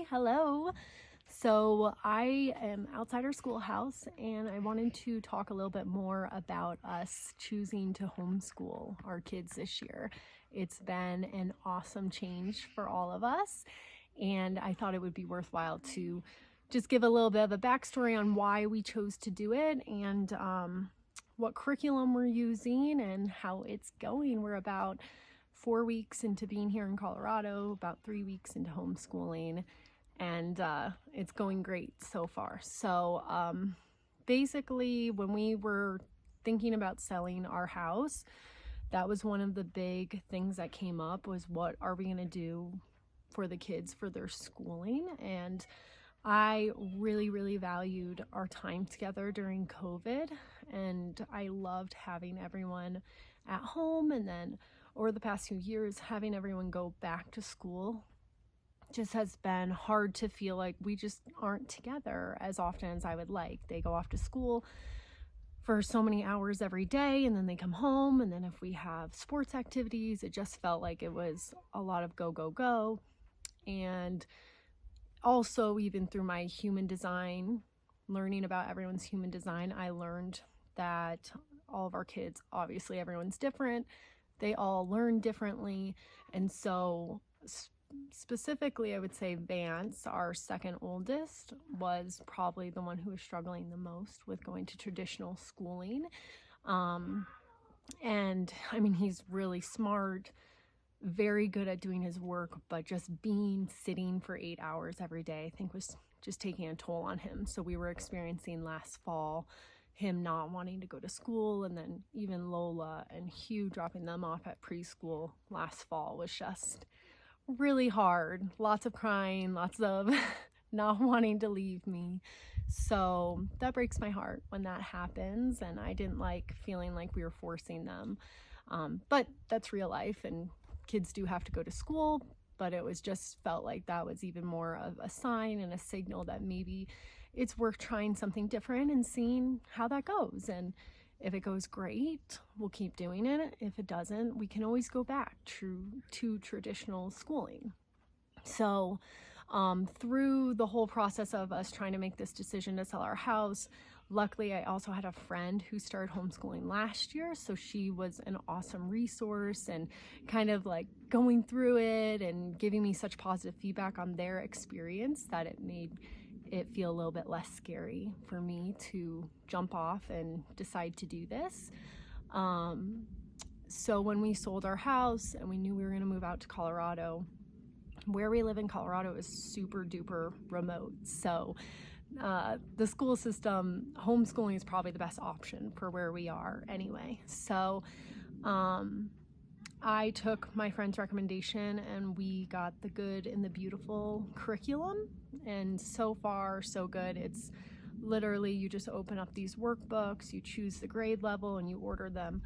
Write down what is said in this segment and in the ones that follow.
Hi, hello. So I am outside our schoolhouse and I wanted to talk a little bit more about us choosing to homeschool our kids this year. It's been an awesome change for all of us, and I thought it would be worthwhile to just give a little bit of a backstory on why we chose to do it and what curriculum we're using and how it's going. We're about 4 weeks into being here in Colorado, about 3 weeks into homeschooling, and it's going great so far. So basically, when we were thinking about selling our house, that was one of the big things that came up, was what are we going to do for the kids for their schooling. And I really valued our time together during COVID, and I loved having everyone at home. And then over the past few years, having everyone go back to school just has been hard to feel like we just aren't together as often as I would like. They go off to school for so many hours every day, and then they come home, and then if we have sports activities, it just felt like it was a lot of go. And also, even through my human design, learning about everyone's human design, I learned that all of our kids, obviously everyone's different, they all learn differently. And so specifically, I would say Vance, our second oldest, was probably the one who was struggling the most with going to traditional schooling. And I mean, he's really smart, very good at doing his work, but just sitting for 8 hours every day, I think, was just taking a toll on him. So we were experiencing last fall him not wanting to go to school, and then even Lola and Hugh dropping them off at preschool last fall was just really hard. Lots of crying, lots of not wanting to leave me. So that breaks my heart when that happens, and I didn't like feeling like we were forcing them. But that's real life, and kids do have to go to school, but it was just felt like that was even more of a sign and a signal that maybe it's worth trying something different and seeing how that goes. And if it goes great, we'll keep doing it. If it doesn't, we can always go back to traditional schooling. So through the whole process of us trying to make this decision to sell our house, luckily I also had a friend who started homeschooling last year, so she was an awesome resource and kind of like going through it and giving me such positive feedback on their experience that it made it feel a little bit less scary for me to jump off and decide to do this. So when we sold our house and we knew we were going to move out to Colorado, where we live in Colorado is super duper remote. So the school system, homeschooling is probably the best option for where we are anyway. So I took my friend's recommendation and we got the Good and the Beautiful curriculum, and so far so good. It's literally, you just open up these workbooks, you choose the grade level, and you order them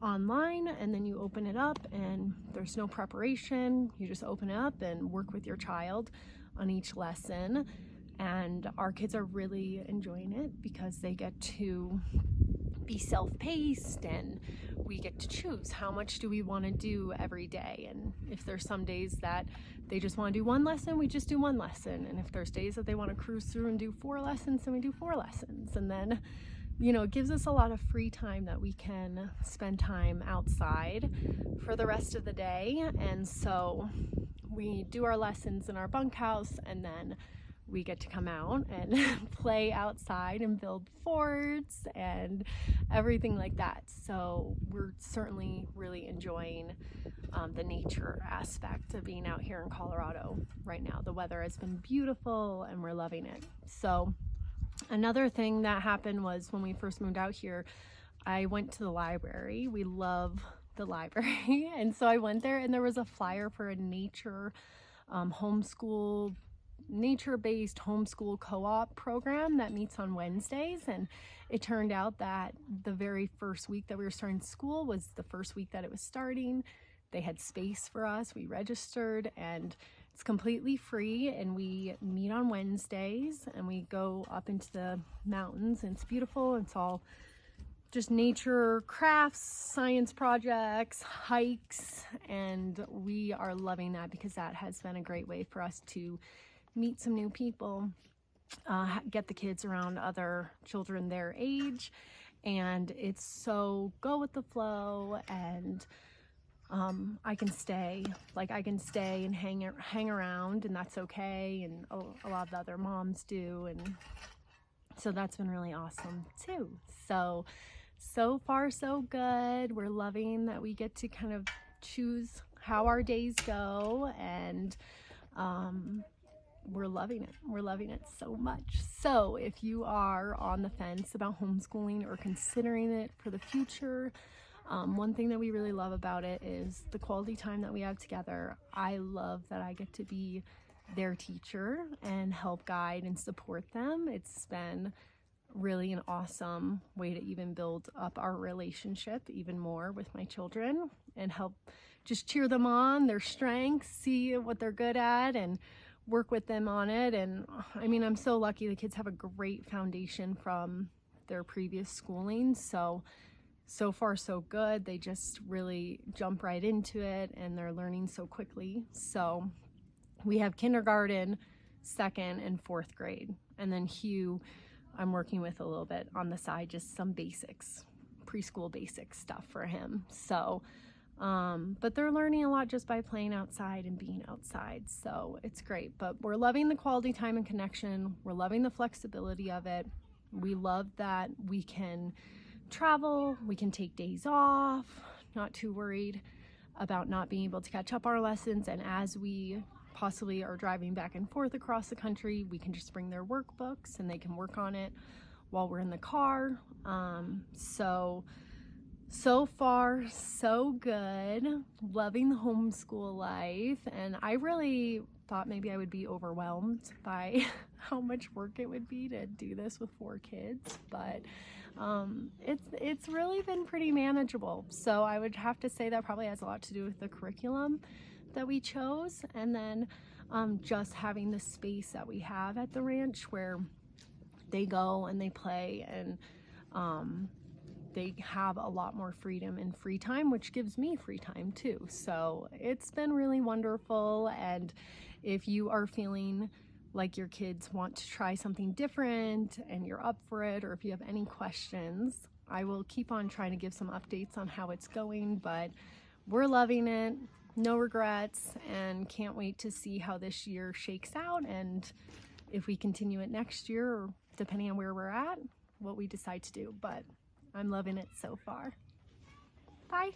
online, and then you open it up and there's no preparation. You just open it up and work with your child on each lesson. And our kids are really enjoying it because they get to be self-paced, and we get to choose how much do we want to do every day. And if there's some days that they just want to do one lesson, we just do one lesson. And if there's days that they want to cruise through and do 4 lessons, then we do 4 lessons. And then, you know, it gives us a lot of free time that we can spend time outside for the rest of the day. And so we do our lessons in our bunkhouse, and then we get to come out and play outside and build forts and everything like that. So we're certainly really enjoying the nature aspect of being out here in Colorado right now. The weather has been beautiful and we're loving it. So another thing that happened was when we first moved out here, I went to the library. We love the library. And so I went there, and there was a flyer for a nature homeschool, nature-based homeschool co-op program that meets on Wednesdays. And it turned out that the very first week that we were starting school was the first week that it was starting. They had space for us. We registered, and it's completely free, and we meet on Wednesdays and we go up into the mountains, and it's beautiful. It's all just nature, crafts, science projects, hikes, and we are loving that because that has been a great way for us to meet some new people, get the kids around other children their age, and it's so go with the flow. And I can stay and hang around, and that's okay, and a lot of the other moms do, and so that's been really awesome too. So far so good. We're loving that we get to kind of choose how our days go, and we're loving it. We're loving it so much. So if you are on the fence about homeschooling or considering it for the future, one thing that we really love about it is the quality time that we have together. I love that I get to be their teacher and help guide and support them. It's been really an awesome way to even build up our relationship even more with my children, and help just cheer them on, their strengths, see what they're good at, and work with them on it. And I mean, I'm so lucky the kids have a great foundation from their previous schooling. So far so good. They just really jump right into it, and they're learning so quickly. So we have kindergarten, second, and fourth grade. And then Hugh, I'm working with a little bit on the side, just some basics, preschool basic stuff for him. So, but they're learning a lot just by playing outside and being outside. So it's great. But we're loving the quality time and connection. We're loving the flexibility of it. We love that we can travel, we can take days off, not too worried about not being able to catch up our lessons. And as we possibly are driving back and forth across the country, we can just bring their workbooks and they can work on it while we're in the car. So far so good. Loving the homeschool life. And I really thought maybe I would be overwhelmed by how much work it would be to do this with 4 kids, but it's really been pretty manageable. So I would have to say that probably has a lot to do with the curriculum that we chose, and then just having the space that we have at the ranch where they go and they play, and they have a lot more freedom and free time, which gives me free time too. So it's been really wonderful. And if you are feeling like your kids want to try something different and you're up for it, or if you have any questions, I will keep on trying to give some updates on how it's going, but we're loving it, no regrets, and can't wait to see how this year shakes out, and if we continue it next year, or depending on where we're at, what we decide to do. But I'm loving it so far. Bye.